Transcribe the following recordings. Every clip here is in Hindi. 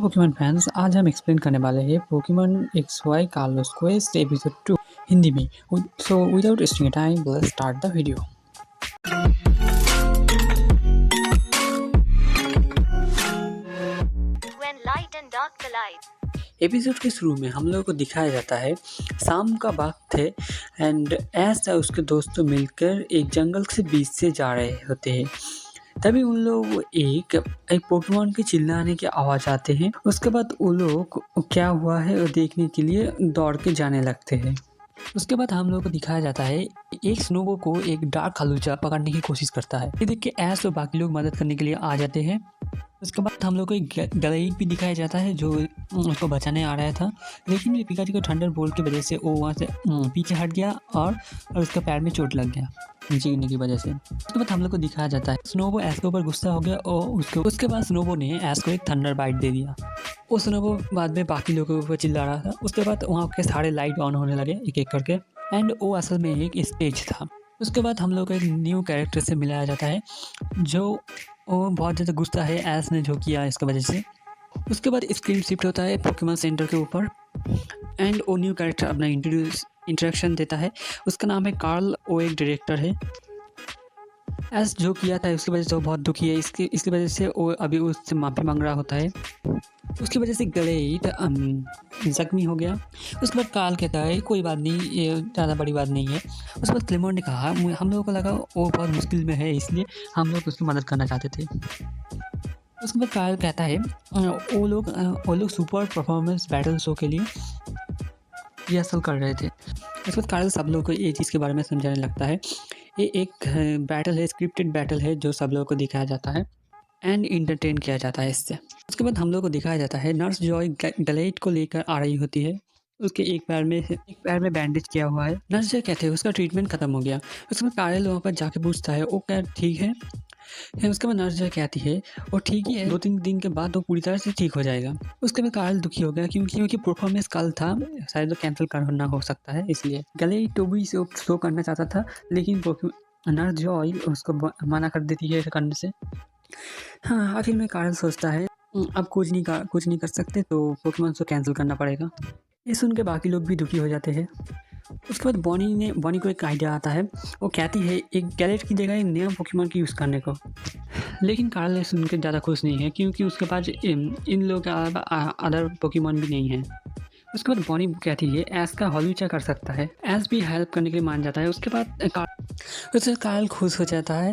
पोकेमॉन फैंस, आज हम एक्सप्लेन करने वाले हैं Pokemon X Y Carlos quest episode 2 Hindi में। So without wasting time let's start the video. When light and dark collide. Episode के शुरू में हम लोगों को दिखाया जाता है शाम का वक्त है एंड ऐसा उसके दोस्तों मिलकर एक जंगल से बीच से जा रहे होते हैं। तभी उन लोग एक पोकेमॉन के चिल्लाने की आवाज़ आते हैं। उसके बाद वो लोग क्या हुआ है वो देखने के लिए दौड़ के जाने लगते हैं। उसके बाद हम लोग को दिखाया जाता है एक स्नोबो को एक डार्क खलूचा पकड़ने की कोशिश करता है। ये देख के ऐश और बाकी लोग मदद करने के लिए आ जाते हैं। उसके बाद हम लोग को एक गलेट भी दिखाया जाता है जो उसको बचाने आ रहा था, लेकिन पिकाचू को थंडर बोल्ट की वजह से वो वहाँ से पीछे हट गया और उसके पैर में चोट लग गया नीचे गिरने की वजह से। उसके बाद हम लोग को दिखाया जाता है स्नोबो ऐश के ऊपर गुस्सा हो गया और उसके बाद स्नोबो ने ऐश को एक थंडर बाइट दे दिया। वो स्नोबो बाद में बाकी लोगों के ऊपर चिल्ला रहा था। उसके बाद वहाँ के सारे लाइट ऑन होने लगे एक एक करके एंड वो असल में एक स्टेज था। उसके बाद हम लोग को एक न्यू कैरेक्टर से मिलाया जाता है जो वो बहुत ज़्यादा गुस्सा है ऐश ने जो किया इसकी वजह से। उसके बाद स्क्रीन शिफ्ट होता है पोकेमॉन सेंटर के ऊपर एंड वो न्यू कैरेक्टर अपना इंट्रोडक्शन देता है। उसका नाम है कार्ल, वो एक डायरेक्टर है। ऐश जो किया था उसकी वजह से वो बहुत दुखी है। इसकी वजह से वो अभी उससे माफ़ी मांग रहा होता है। उसकी वजह से गलेट जख्मी हो गया। उसके बाद कार्ल कहता है कोई बात नहीं, ये ज़्यादा बड़ी बात नहीं है। उसके बाद क्लेमोर ने कहा हम लोगों को लगा वो बहुत मुश्किल में है इसलिए हम लोग उसकी मदद करना चाहते थे। उसके बाद कार्ल कहता है वो लोग सुपर परफॉर्मेंस बैटल शो के लिए रिहर्सल कर रहे थे। उसके बाद कार्ल सब लोगों को ये चीज़ के बारे में समझाने लगता है। ये एक बैटल है, स्क्रिप्टेड बैटल है जो सब लोगों को दिखाया जाता है एंड इंटरटेन किया जाता है इससे। उसके बाद हम लोग को दिखाया जाता है नर्स जॉय गलेट को लेकर आ रही होती है। उसके एक पैर में बैंडेज किया हुआ है। नर्स जॉय कहते हैं उसका ट्रीटमेंट खत्म हो गया। उसके बाद कार्ल वहाँ पर जाके पूछता है वो क्या ठीक है। उसके बाद नर्स जॉय कहती है वो ठीक ही है, 2-3 दिन के बाद वो पूरी तरह से ठीक हो जाएगा। उसके बाद कार्ल दुखी हो गया क्योंकि परफॉर्मेंस कल था, शायद वो कैंसिल करना हो सकता है इसलिए। गलेट तो भी शो करना चाहता था लेकिन नर्स जॉय उसको मना कर देती है करने से। हाँ, आखिर में कार्ल सोचता है अब कुछ नहीं कर सकते तो पोकेमॉन को कैंसिल करना पड़ेगा। ये सुन के बाकी लोग भी दुखी हो जाते हैं। उसके बाद बॉनी को एक आइडिया आता है। वो कहती है एक गैलेट की जगह एक नया पोकेमॉन की यूज़ करने को, लेकिन कार्ल ने सुन के ज़्यादा खुश नहीं है क्योंकि उसके पास इन लोगों के अलावा अदर पोकेमॉन भी नहीं है। उसके बाद बॉनी कहती है ऐश का हॉलूचा कर सकता है। ऐश भी हेल्प करने के लिए मान जाता है। उसके बाद उससे कार्ल खुश हो जाता है।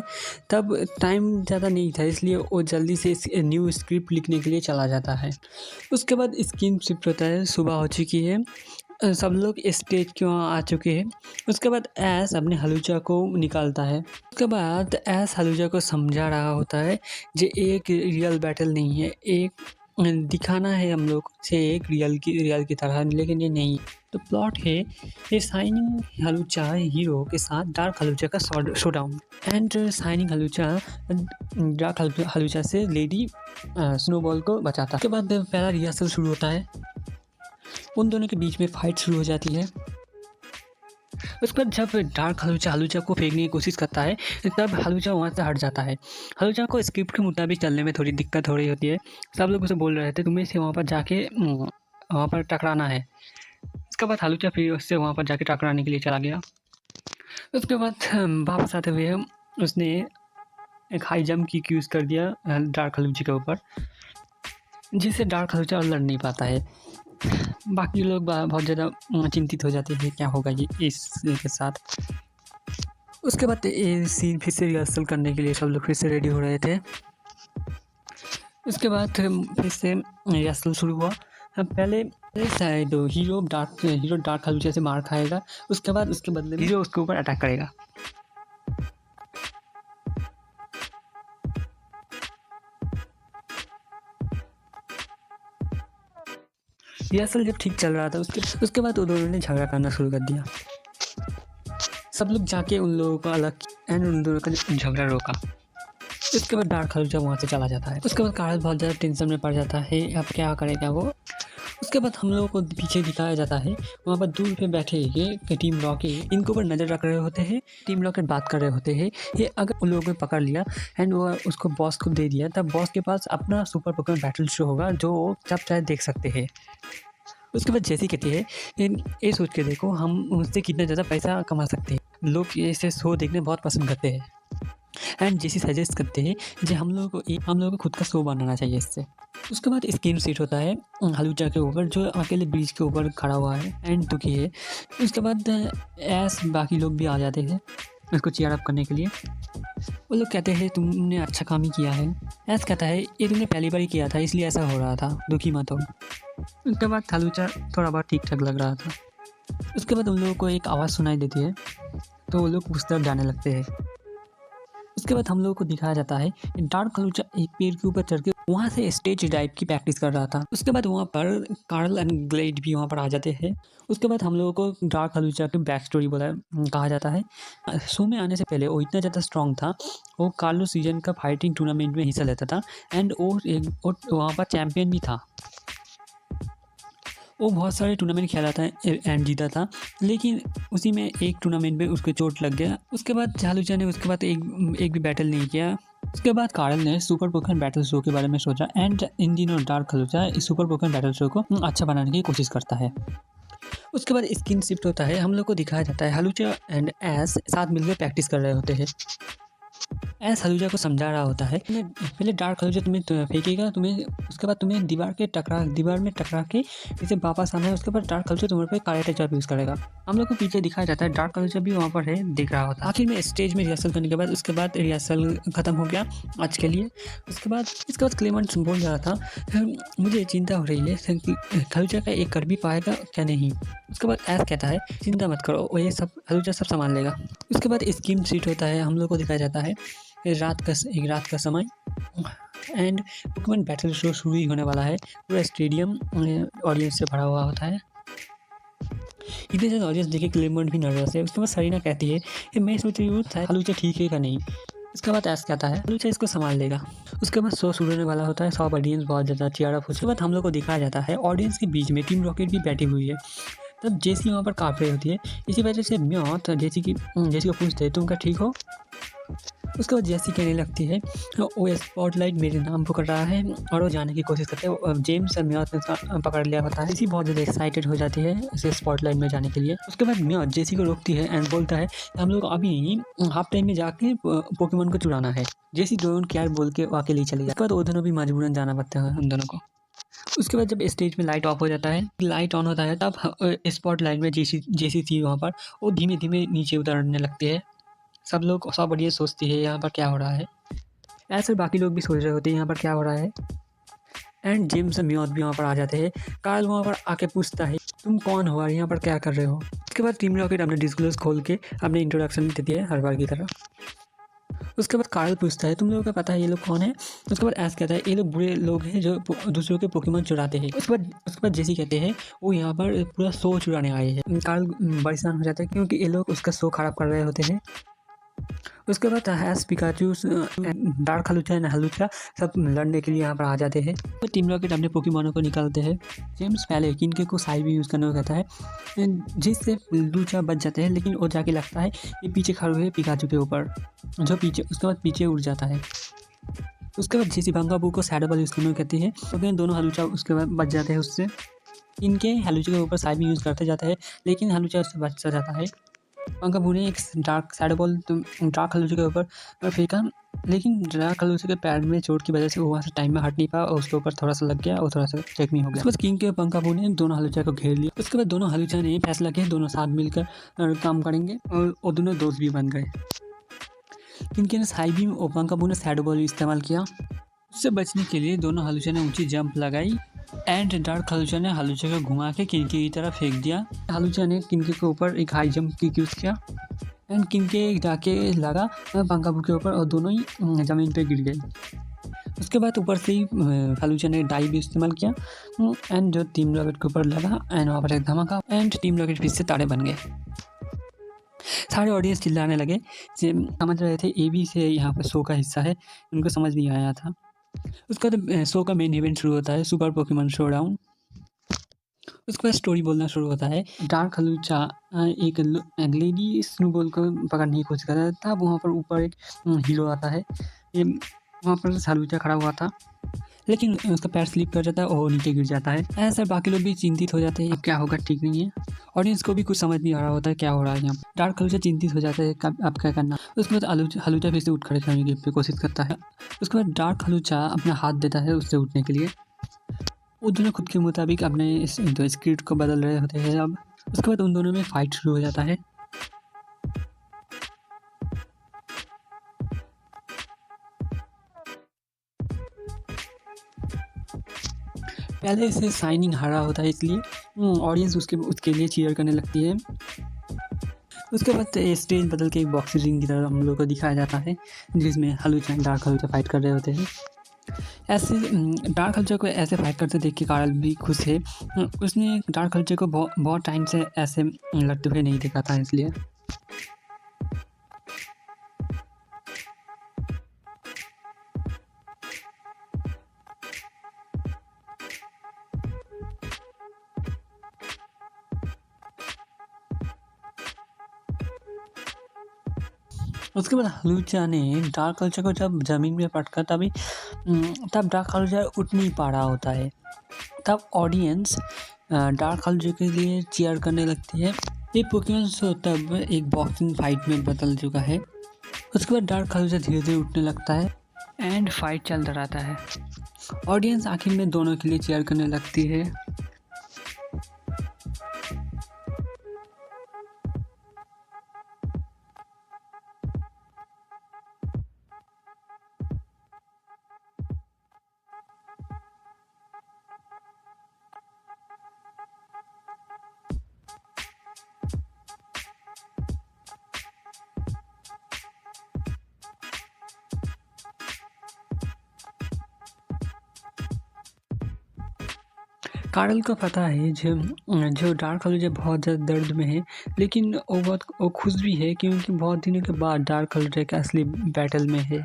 तब टाइम ज़्यादा नहीं था इसलिए वो जल्दी से न्यू स्क्रिप्ट लिखने के लिए चला जाता है। उसके बाद स्क्रीन शिफ्ट होता है, सुबह हो चुकी है, सब लोग स्टेज के वहाँ आ चुके हैं। उसके बाद ऐश अपने हलूचा को निकालता है। उसके बाद ऐश हलूचा को समझा रहा होता है जो एक रियल बैटल नहीं है, एक दिखाना है हम लोग से एक रियल की तरह, लेकिन ये नहीं। तो प्लॉट है ये शाइनिंग हलूचा हीरो के साथ डार्क हलूचा का शोडाउन एंड शाइनिंग हलूचा डार्क हलूचा से लेडी स्नोबॉल को बचाता है। उसके बाद पहला रिहर्सल शुरू होता है, उन दोनों के बीच में फाइट शुरू हो जाती है। उसके बाद जब डार्क हलूचा को फेंकने की कोशिश करता है तब हलूचा वहाँ से हट जाता है। हलूचा को स्क्रिप्ट के मुताबिक चलने में थोड़ी दिक्कत हो रही होती है। सब लोग उसे बोल रहे थे तुम्हें से वहाँ पर जाके वहाँ पर टकराना है। उसके बाद हलूचा फिर उससे वहाँ पर जाके टकराने के लिए चला गया। उसके बाद वापस आते हुए उसने एक हाई जंप की यूज़ कर दिया डार्क हलूचे के ऊपर, जिससे डार्क हलूचा लड़ नहीं पाता है। बाकी लोग बहुत ज़्यादा चिंतित हो जाते हैं क्या होगा ये इसके साथ। उसके बाद ये सीन फिर से रिहर्सल करने के लिए सब लोग फिर से रेडी हो रहे थे। उसके बाद फिर से रिहर्सल शुरू हुआ। पहले शायद हीरो डार्क हलूचे से मार खाएगा। उसके बाद उसके बदले हीरो उसके ऊपर अटैक करेगा। रिहर्सल जब ठीक चल रहा था उसके बाद उन दोनों ने झगड़ा करना शुरू कर दिया। सब लोग जाके उन लोगों को अलग एंड उन दोनों का झगड़ा रोका। उसके बाद डार्क हलूचा वहाँ से चला जाता है। उसके बाद कार्ल बहुत ज़्यादा टेंशन में पड़ जाता है अब क्या करेगा वो। उसके बाद हम लोगों को पीछे दिखाया जाता है, वहाँ पर दूर पे बैठे ये टीम रॉकेट इनके ऊपर नज़र रख रहे होते हैं। टीम रॉकेट बात कर रहे होते हैं, ये अगर उन लोगों को पकड़ लिया एंड वो उसको बॉस को दे दिया, तब बॉस के पास अपना सुपर पोकेमॉन बैटल शो होगा जो वो सब शायद देख सकते हैं। उसके बाद जैसी कहती है, ये सोच के देखो हम उससे कितना ज़्यादा पैसा कमा सकते हैं। लोग ऐसे शो देखने बहुत पसंद करते हैं एंड जैसी सजेस्ट करते हैं कि हम लोगों को खुद का शो बनाना चाहिए इससे। उसके बाद स्क्रीन सीट होता है हलूचा के ऊपर, जो अकेले ब्रिज के ऊपर खड़ा हुआ है एंड दुखी है। उसके बाद ऐस बाकी लोग भी आ जाते हैं उसको चीयर अप करने के लिए। वो लोग कहते हैं तुमने अच्छा काम ही किया है। ऐस कहता है ये तुमने पहली बार ही किया था इसलिए ऐसा हो रहा था, दुखी मत हो। उसके बाद हलूचा थोड़ा बहुत ठीक ठाक लग रहा था। उसके बाद उन लोगों को एक आवाज़ सुनाई देती है तो वो लोग उस तरफ जाने लगते हैं। उसके बाद हम लोगों को दिखाया जाता है डार्क हलूचा एक पेड़ के ऊपर चढ़ के वहाँ से स्टेज डाइव की प्रैक्टिस कर रहा था। उसके बाद वहाँ पर कार्ल एंड ग्लेड भी वहाँ पर आ जाते हैं। उसके बाद हम लोगों को डार्क हलूचा की बैक स्टोरी कहा जाता है। शो में आने से पहले वो इतना ज़्यादा स्ट्रॉन्ग था, वो कार्लो सीजन का फाइटिंग टूर्नामेंट में हिस्सा लेता था एंड वो वहाँ पर चैम्पियन भी था। वो बहुत सारे टूर्नामेंट खेला था एंड जीता था, लेकिन उसी में एक टूर्नामेंट में उसको चोट लग गया। उसके बाद हलूचा ने उसके बाद एक भी बैटल नहीं किया। उसके बाद कार्ल ने सुपर पोकेमॉन बैटल शो के बारे में सोचा एंड इन दिनों डार्क हलूचा इस सुपर पोकेमॉन बैटल शो को अच्छा बनाने की कोशिश करता है। उसके बाद स्किन शिफ्ट होता है, हम लोग को दिखाया जाता है हलूचा एंड ऐस साथ मिलकर प्रैक्टिस कर रहे होते हैं। ऐस हलूजा को समझा रहा होता है पहले डार्क हलूजा तुम्हें फेंकेगा, तुम्हें उसके बाद तुम्हें दीवार में टकरा के इसे वापस आना है। उसके बाद डार्क हलूजा तुम्हारे पे कारेटा जॉब यूज़ करेगा। हम लोग को पीछे दिखाया जाता है डार्क हलूजा भी वहाँ पर है, दिख रहा होता है। आखिर में स्टेज में रिहर्सल करने के बाद उसके बाद रिहर्सल ख़त्म हो गया आज के लिए। इसके बाद क्लेमेंट बोल रहा था मुझे चिंता हो रही है हलूजा का एक कर भी पाएगा क्या नहीं। उसके बाद ऐस कहता है चिंता मत करो, वो ये सब हलूजा सब संभाल लेगा। उसके बाद स्कीम सीट होता है, हम लोग को दिखाया जाता है एक रात का समय एंड पोकेमॉन बैटल शो शुरू ही होने वाला है। पूरा स्टेडियम ऑडियंस से भरा हुआ होता है। इतने ज़्यादा ऑडियंस देखे क्लेमेंट भी नर्वस है। उसके बाद सरीना कहती है कि मैं सोच रही हूँ हलूचा ठीक है का नहीं। उसके बाद ऐस कहता है हलूचा इसको संभाल लेगा। उसके बाद शो शुरू होने वाला होता है, सब ऑडियंस बहुत ज़्यादा चीयर अप। उसके बाद हम लोग को दिखाया जाता है ऑडियंस के बीच में टीम रॉकेट भी बैठी हुई है। तब जेसी वहाँ पर काँप रही होती है, इसी वजह से म्योथ जेसी को पूछते हैं तुम क्या ठीक हो। उसके बाद जैसी कहने लगती है वो स्पॉटलाइट मेरे नाम पुकार रहा है और वो जाने की कोशिश करते हैं। जेम्स और म्योथ ने पकड़ लिया होता है। जेसी बहुत ज़्यादा एक्साइटेड हो जाती है इसे स्पॉटलाइट में जाने के लिए। उसके बाद म्योथ जेसी को रोकती है एंड बोलता है हम लोग अभी हाफ टाइम में जाके पोकेमॉन को चुराना है। जेसी डोंट केयर बोल के वो अकेले चली जाती है। उसके बाद वो दोनों भी मजबूरन जाना पड़ता है उन दोनों को। उसके बाद जब स्टेज में लाइट ऑफ हो जाता है, लाइट ऑन होता है, तब स्पॉटलाइट में जेसी थी वहाँ पर, वो धीमे धीमे नीचे उतरने लगती है। सब बढ़िया सोचती है यहाँ पर क्या हो रहा है। ऐसे बाकी लोग भी सोच रहे होते हैं यहाँ पर क्या हो रहा है। एंड जेम्स और म्योथ भी वहाँ पर आ जाते हैं। कार्ल वहाँ पर आके पूछता है तुम कौन हो और यहाँ पर क्या कर रहे हो। उसके बाद टीम रॉकेट अपने डिस्क्लोज खोल के अपने इंट्रोडक्शन देती है हर बार की तरह। उसके बाद कार्ल पूछता है तुम लोगों को पता है ये लोग कौन है। उसके बाद ऐस कहता है ये लोग बुरे लोग हैं जो दूसरों के पोकेमॉन चुराते हैं। उसके बाद जेसी कहते हैं वो यहाँ पर पूरा शो चुराने आए हैं। कार्ल परेशान हो जाता है क्योंकि ये लोग उसका शो खराब कर रहे होते हैं। उसके बाद हैस पिकाचू डार्क हलूचा एंड हलूचा सब लड़ने के लिए यहाँ पर आ जाते हैं। तो टीम रॉकेट अपने पोकेमॉनों को निकालते हैं। जेम्स पहले किनके को साइड भी यूज़ करने को कहता है जिससे लूचा बच जाते हैं, लेकिन वो जाके लगता है ये पीछे खड़े हुए पिकाचू के ऊपर जो पीछे उसके बाद पीछे उड़ जाता है। उसके बाद जेसी बंगाबू को सैडो बॉल यूज़ करने को कहती है, तो दोनों हलूचा उसके बाद बच जाते हैं उससे। इनके हलूचा के ऊपर साइड भी यूज़ करते जाता है, लेकिन हलूचा उससे बच जाता है। पंकाबू ने एक डार्क सैडो बॉल डार्क हलूचा के ऊपर फेंका, लेकिन डार्क हलूचा के पैर में चोट की वजह से वो वहाँ से टाइम में हट नहीं पाया और उसके ऊपर थोड़ा सा लग गया और थोड़ा सा जख्मी हो गया। उसके बाद किंग के पंकाबू ने दोनों हलूचा को घेर लिया। उसके बाद दोनों हलूचा ने फैसला किया दोनों साथ मिलकर काम करेंगे और वो दोनों दोस्त भी बन गए। किंग ने हाई बीम और पंकाबू ने सैडो बॉल इस्तेमाल किया। उससे बचने के लिए दोनों हलूचा ने ऊंची जंप लगाई एंड डार्क हलूचा ने हलूचा को घुमा के किनके की तरफ फेंक दिया। हलूचा ने किनके के ऊपर एक हाई जंप की यूज़ किया एंड किनके जाके लगा पंकाबू के ऊपर और दोनों ही ज़मीन पे गिर गए। उसके बाद ऊपर से ही हलूचा ने डाई भी इस्तेमाल किया एंड जो टीम रॉकेट के ऊपर लगा एंड वहाँ पर एक धमाका एंड टीम रॉकेट फिर से तारे बन गए। सारे ऑडियंस चिल्लाने लगे, समझ रहे थे ए बी से यहाँ पर शो का हिस्सा है, उनको समझ नहीं आया था। उसका तो शो का मेन इवेंट शुरू होता है, सुपर पोकेमॉन शोडाउन। उसके बाद स्टोरी बोलना शुरू होता है। डार्क हलूचा एक लेडी स्नोबॉल को पकड़ने की कोशिश कर रहा था। वहाँ पर ऊपर एक हीरो आता है। ये वहाँ पर हलूचा खड़ा हुआ था, लेकिन उसका पैर स्लिप कर जाता है और नीचे गिर जाता है। ऐसा बाकी लोग भी चिंतित हो जाते हैं, अब क्या होगा ठीक नहीं है। ऑडियंस को भी कुछ समझ नहीं आ रहा होता है क्या हो रहा है यहाँ। डार्क हलूचा चिंतित हो जाता है, अब क्या करना। उसके बाद हलूचा फिर से उठ खड़े करने की कोशिश करता है। उसके बाद डार्क हलूचा अपना हाथ देता है उससे उठने के लिए। वो दोनों खुद के मुताबिक अपने स्क्रिप्ट को बदल रहे होते हैं अब। उसके बाद उन दोनों में फाइट शुरू हो जाता है। पहले से शाइनिंग हारा होता है, इसलिए ऑडियंस उसके लिए चीयर करने लगती है। उसके बाद स्टेज बदल के एक बॉक्सिंग रिंग की तरह हम लोग को दिखाया जाता है, जिसमें हलूचा डार्क हलूचा फाइट कर रहे होते हैं। ऐसे डार्क हलूचा को ऐसे फाइट करते देख के कार्ल भी खुश है। उसने डार्क हलूचा को बहुत टाइम से ऐसे लड़ते हुए नहीं देखा था, इसलिए। उसके बाद हलूचा ने डार्क हलूचा को जब ज़मीन में पटका तब डार्क हलूचा उठ नहीं पा रहा होता है। तब ऑडियंस डार्क हलूचा के लिए चीयर करने लगती है। ये पोकेमॉन शो तब एक बॉक्सिंग फाइट में बदल चुका है। उसके बाद डार्क हलूचा धीरे धीरे उठने लगता है एंड फाइट चलता रहता है। ऑडियंस आखिर में दोनों के लिए चीयर करने लगती है। कार्ल को पता है जो डार्क हलूचा बहुत ज़्यादा दर्द में है, लेकिन वो खुश भी है क्योंकि बहुत दिनों के बाद डार्क हलूचा का असली बैटल में है।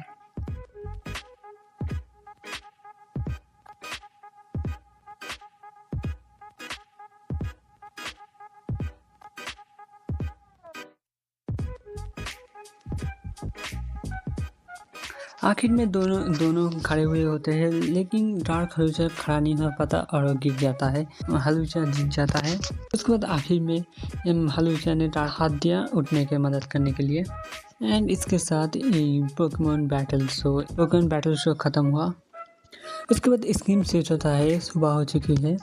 आखिर में दोनों खड़े हुए होते हैं, लेकिन डार्क हलूचा खड़ा नहीं हो पाता और गिर जाता है। हलूचा जीत जाता है। उसके बाद आखिर में हलूचा ने हाथ दिया उठने के मदद करने के लिए। एंड इसके साथ पोकेमॉन बैटल शो ख़त्म हुआ। उसके बाद स्क्रीन सेट होता है, सुबह हो चुकी है।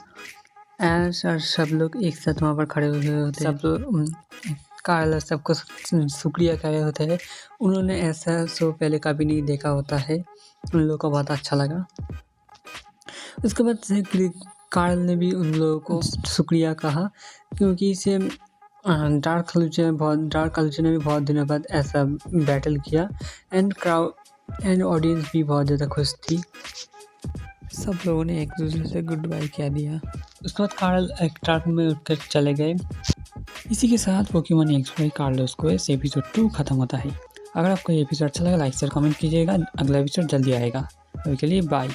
ऐसा सब लोग एक साथ वहाँ पर खड़े हुए होते हैं। सब लोग कार्ल सबको शुक्रिया कह रहे होते हैं। उन्होंने ऐसा शो पहले कभी नहीं देखा होता है। उन लोगों को बहुत अच्छा लगा। उसके बाद से कार्ल ने भी उन लोगों को शुक्रिया कहा, क्योंकि इसे डार्क हलूचा ने भी बहुत दिनों बाद ऐसा बैटल किया। एंड ऑडियंस भी बहुत ज़्यादा खुश थी। सब लोगों ने एक दूसरे से गुड बाय कह दिया। उसके बाद कार्ल एक ट्रक में उठकर चले गए। इसी के साथ Pokemon explore Carlos quest episode 2 खत्म होता है। अगर आपको ये एपिसोड अच्छा लगा, लाइक शेयर कमेंट कीजिएगा। अगला एपिसोड जल्दी आएगा। अभी के लिए बाय।